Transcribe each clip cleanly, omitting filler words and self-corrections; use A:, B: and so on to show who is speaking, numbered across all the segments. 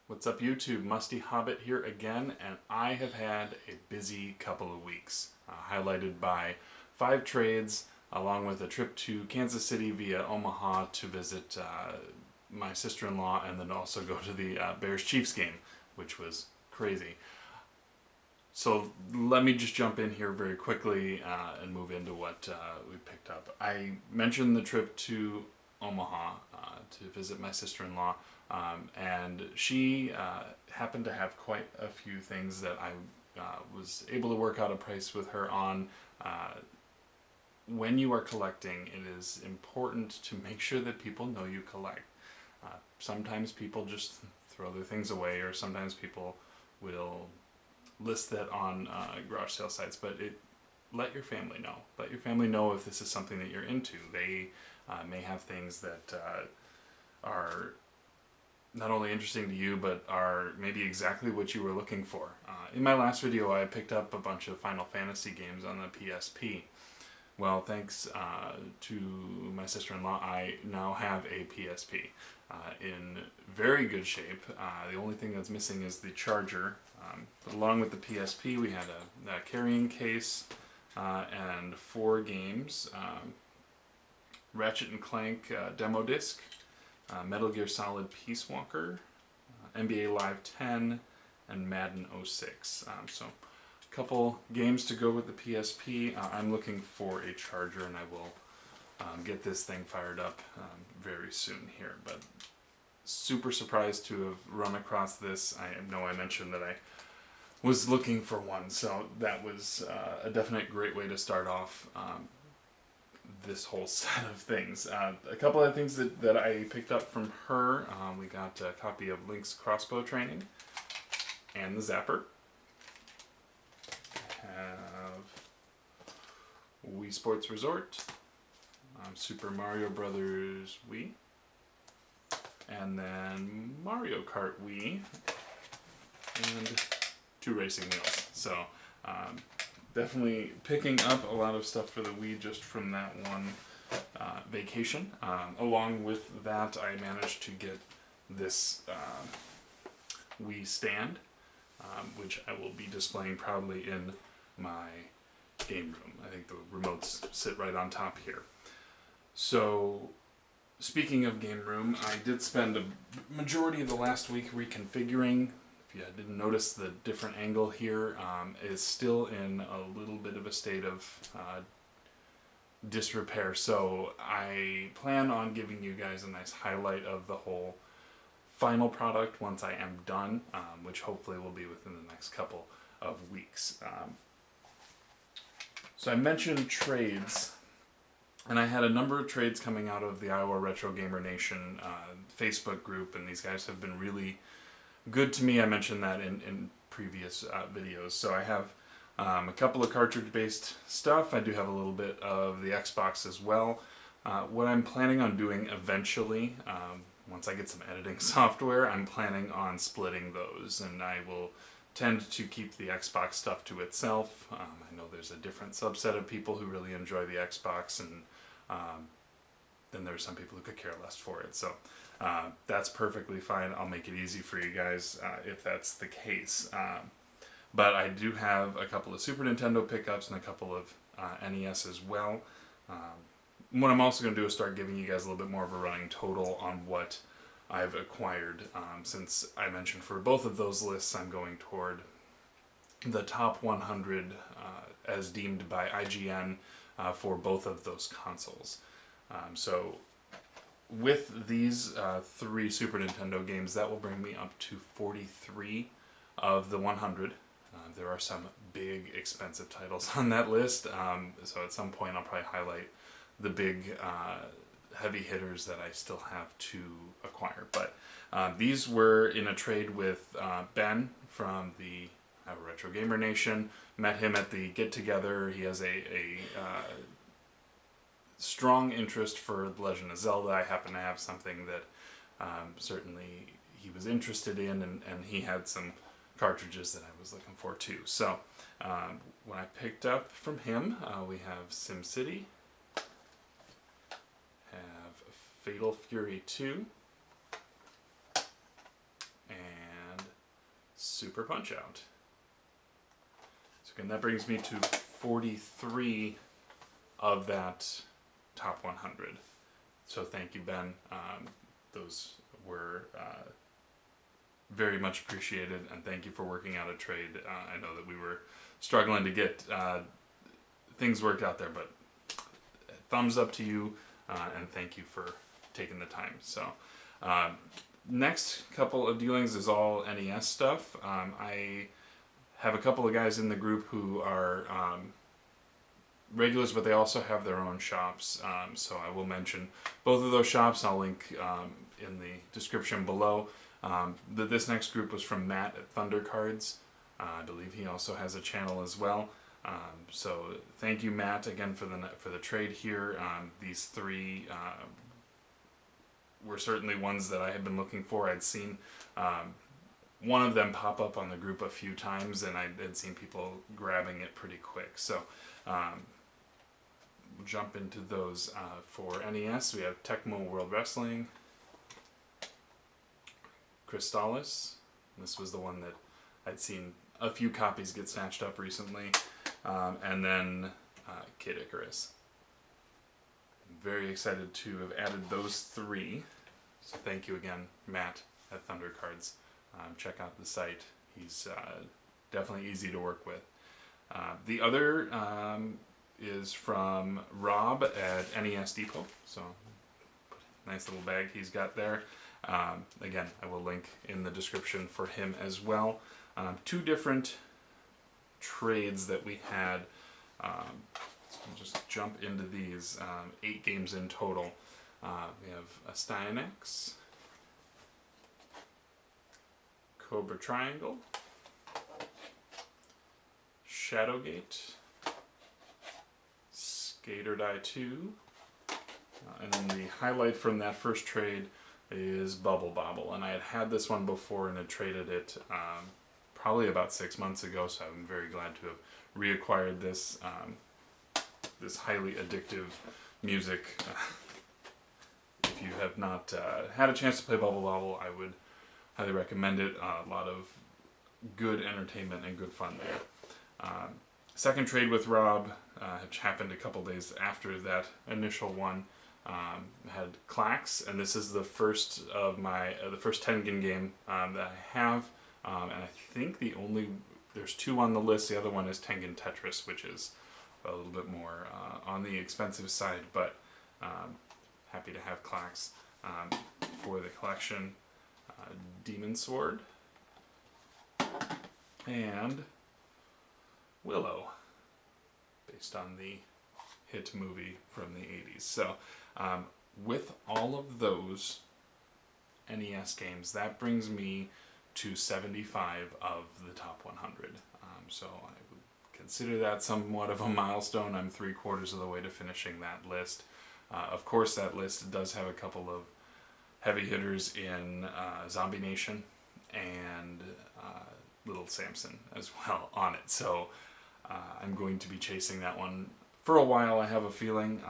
A: What's up YouTube? Musty Hobbit here again, and I have had a busy couple of weeks, highlighted by 5 trades along with a trip to Kansas City via Omaha to visit my sister-in-law and then also go to the Bears-Chiefs game, which was crazy. So let me just jump in here very quickly and move into what we picked up. I mentioned the trip to Omaha to visit my sister-in-law, and she happened to have quite a few things that I was able to work out a price with her on. When you are collecting, it is important to make sure that people know you collect. Sometimes people just throw their things away, or sometimes people will list that on garage sale sites, but let your family know. Let your family know if this is something that you're into. They may have things that are not only interesting to you, but are maybe exactly what you were looking for. In my last video, I picked up a bunch of Final Fantasy games on the PSP. Well, thanks to my sister-in-law, I now have a PSP in very good shape. The only thing that's missing is the charger. But along with the PSP, we had a carrying case and 4 games. Ratchet and Clank demo disc, Metal Gear Solid Peace Walker, NBA Live 10, and Madden 06. So a couple games to go with the PSP. I'm looking for a charger, and I will get this thing fired up very soon here. But super surprised to have run across this. I know I mentioned that I was looking for one, so that was a definite great way to start off this whole set of things. A couple of things that I picked up from her. We got a copy of Link's Crossbow Training and the Zapper. Have Wii Sports Resort, Super Mario Brothers Wii, and then Mario Kart Wii, and 2 racing wheels. So definitely picking up a lot of stuff for the Wii just from that one vacation. Along with that, I managed to get this Wii stand, which I will be displaying proudly in my game room. I think the remotes sit right on top here. So speaking of game room, I did spend a majority of the last week reconfiguring. If you didn't notice, the different angle here is still in a little bit of a state of disrepair. So I plan on giving you guys a nice highlight of the whole final product once I am done, which hopefully will be within the next couple of weeks. So I mentioned trades, and I had a number of trades coming out of the Iowa Retro Gamer Nation Facebook group, and these guys have been really good to me. I mentioned that in previous videos. So I have a couple of cartridge-based stuff. I do have a little bit of the Xbox as well. What I'm planning on doing eventually, once I get some editing software, I'm planning on splitting those, and I will tend to keep the Xbox stuff to itself. I know there's a different subset of people who really enjoy the Xbox, and then there's some people who could care less for it. So that's perfectly fine. I'll make it easy for you guys if that's the case. But I do have a couple of Super Nintendo pickups and a couple of NES as well. What I'm also going to do is start giving you guys a little bit more of a running total on what I've acquired. Since I mentioned for both of those lists, I'm going toward the top 100 as deemed by IGN for both of those consoles. So with these 3 Super Nintendo games, that will bring me up to 43 of the 100. There are some big, expensive titles on that list, so at some point I'll probably highlight the big, heavy hitters that I still have to acquire. But these were in a trade with Ben from the Retro Gamer Nation. Met him at the get-together. He has a strong interest for The Legend of Zelda. I happen to have something that certainly he was interested in, and he had some cartridges that I was looking for too. So what I picked up from him, we have SimCity, have Fatal Fury 2, and Super Punch-Out. So again, that brings me to 43 of that top 100. So thank you, Ben. Those were very much appreciated, and thank you for working out a trade. I know that we were struggling to get things worked out there, but thumbs up to you, and thank you for taking the time. So next couple of dealings is all NES stuff. I have a couple of guys in the group who are regulars, but they also have their own shops. So I will mention both of those shops. I'll link in the description below. This next group was from Matt at Thunder Cards. I believe he also has a channel as well. So thank you, Matt, again for the trade here. These three were certainly ones that I had been looking for. I'd seen one of them pop up on the group a few times, and I had seen people grabbing it pretty quick. So we'll jump into those. For NES, we have Tecmo World Wrestling, Crystallis. This was the one that I'd seen a few copies get snatched up recently. And then Kid Icarus. I'm very excited to have added those three. So thank you again, Matt at Thunder Cards. Check out the site. He's definitely easy to work with. The other is from Rob at NES Depot. So nice little bag he's got there. Again, I will link in the description for him as well. Two different trades that we had. So we'll just jump into these. 8 games in total. We have a Stynex, Cobra Triangle, Shadowgate, Skater Die 2, and then the highlight from that first trade is Bubble Bobble. And I had this one before and had traded it probably about 6 months ago, so I'm very glad to have reacquired this this highly addictive music. If you have not had a chance to play Bubble Bobble, I would highly recommend it. A lot of good entertainment and good fun there. Second trade with Rob, which happened a couple days after that initial one, had Clax, and this is the first of my the first Tengen game that I have. And I think there's 2 on the list. The other one is Tengen Tetris, which is a little bit more on the expensive side, but happy to have Clax for the collection. Demon Sword and Willow, based on the hit movie from the 80s. So with all of those NES games, that brings me to 75 of the top 100. So I would consider that somewhat of a milestone. I'm 3/4 of the way to finishing that list. Of course, that list does have a couple of heavy hitters in Zombie Nation and Little Samson as well on it. So I'm going to be chasing that one for a while, I have a feeling.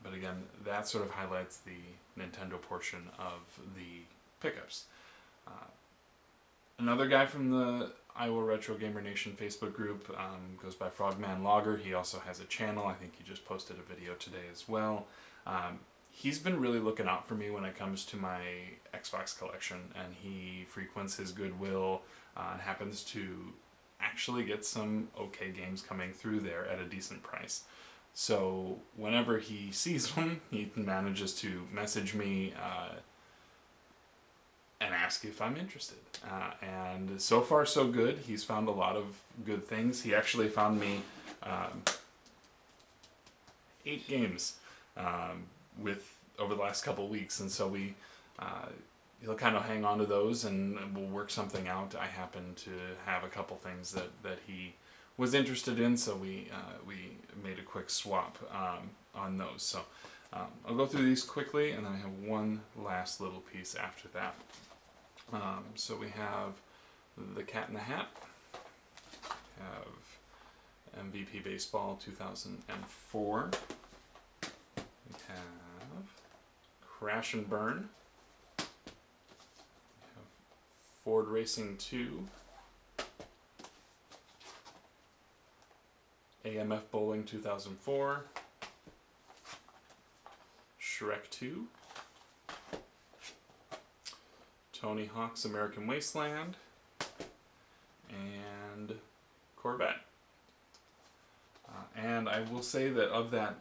A: But again, that sort of highlights the Nintendo portion of the pickups. Another guy from the Iowa Retro Gamer Nation Facebook group goes by Frogman Logger. He also has a channel. I think he just posted a video today as well. He's been really looking out for me when it comes to my Xbox collection, and he frequents his Goodwill and happens to actually get some okay games coming through there at a decent price. So whenever he sees them, he manages to message me and ask if I'm interested. And so far so good. He's found a lot of good things. He actually found me 8 games over the last couple weeks, and so he'll kind of hang on to those and we'll work something out. I happen to have a couple things that he was interested in, so we made a quick swap on those. So I'll go through these quickly, and then I have one last little piece after that. So we have the Cat in the Hat, have MVP Baseball 2004, we have Crash and Burn, we have Ford Racing 2, AMF Bowling 2004, Shrek 2, Tony Hawk's American Wasteland, and Corvette. And I will say that of that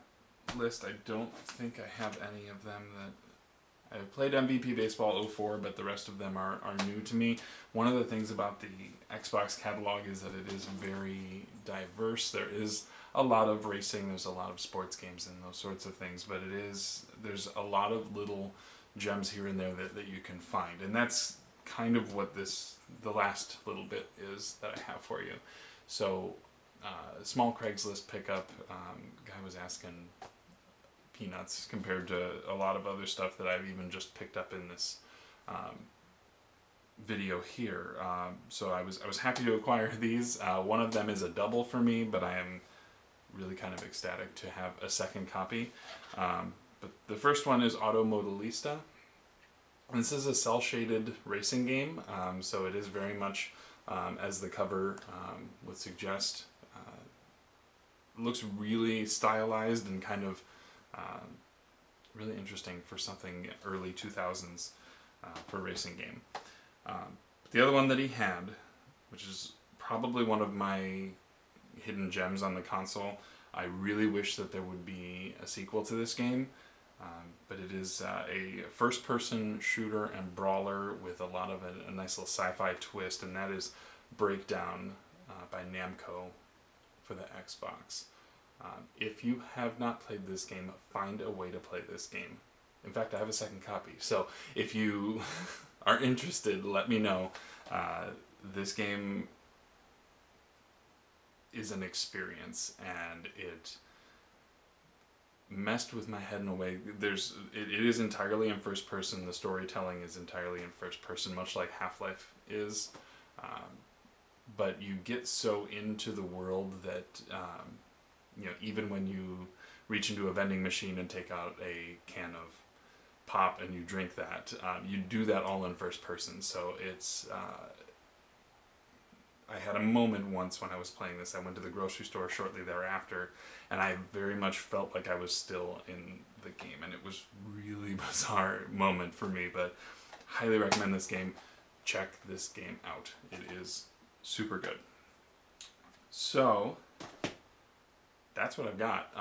A: list, I don't think I have any of them that... I've played MVP Baseball 04, but the rest of them are new to me. One of the things about the Xbox catalog is that it is very diverse. There is a lot of racing, there's a lot of sports games and those sorts of things, but there's a lot of little gems here and there that you can find. And that's kind of what the last little bit is that I have for you. So, small Craigslist pickup, guy was asking peanuts compared to a lot of other stuff that I've even just picked up in this video here. So I was happy to acquire these. One of them is a double for me, but I am really kind of ecstatic to have a second copy. But the first one is Auto Modelista. This is a cel-shaded racing game, so it is very much, as the cover would suggest, looks really stylized and kind of really interesting for something early 2000s for a racing game. The other one that he had, which is probably one of my hidden gems on the console, I really wish that there would be a sequel to this game, but it is a first-person shooter and brawler with a lot of a nice little sci-fi twist, and that is Breakdown by Namco for the Xbox. If you have not played this game, find a way to play this game. In fact, I have a second copy, so if you are interested, let me know. This game is an experience, and it messed with my head in a way. It is entirely in first person. The storytelling is entirely in first person, much like Half-Life is. But you get so into the world that even when you reach into a vending machine and take out a can of pop and you drink that, you do that all in first person. So it's I had a moment once when I was playing this. I went to the grocery store shortly thereafter, and I very much felt like I was still in the game, and it was really bizarre moment for me, but highly recommend this game. Check this game out. It is super good. So that's what I've got.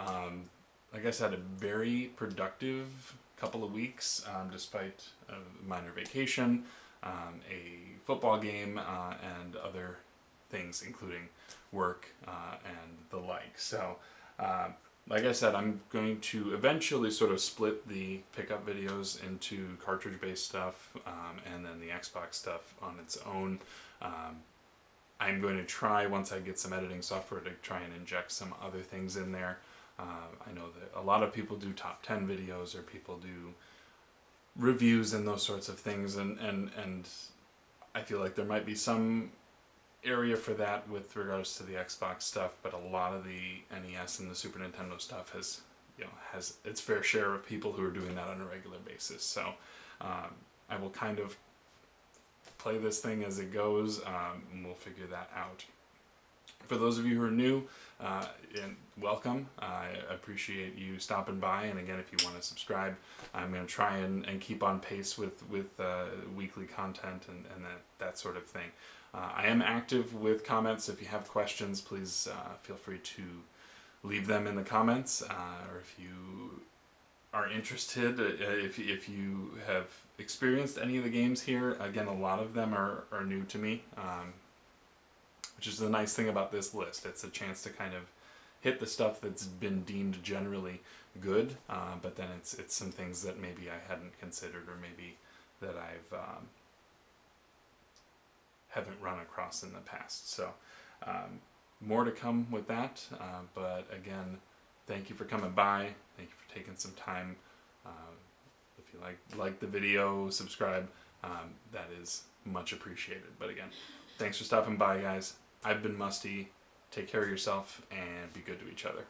A: Like I said, a very productive couple of weeks, despite a minor vacation, a football game, and other things, including work and the like. So, like I said, I'm going to eventually sort of split the pickup videos into cartridge-based stuff and then the Xbox stuff on its own. I'm going to try, once I get some editing software, to try and inject some other things in there. I know that a lot of people do top 10 videos, or people do reviews and those sorts of things, and I feel like there might be some area for that with regards to the Xbox stuff, but a lot of the NES and the Super Nintendo stuff has its fair share of people who are doing that on a regular basis. So I will kind of play this thing as it goes, and we'll figure that out. For those of you who are new, and welcome. I appreciate you stopping by, and again, if you want to subscribe, I'm going to try and keep on pace with weekly content and that sort of thing. I am active with comments. If you have questions, please feel free to leave them in the comments, or if you are interested, if you have experienced any of the games here. Again, a lot of them are new to me, which is the nice thing about this list. It's a chance to kind of hit the stuff that's been deemed generally good, but then it's some things that maybe I hadn't considered, or maybe that I've haven't run across in the past. So more to come with that, but again, thank you for coming by. Thank you for taking some time. If you like the video, subscribe. That is much appreciated. But again, thanks for stopping by, guys. I've been Musty. Take care of yourself and be good to each other.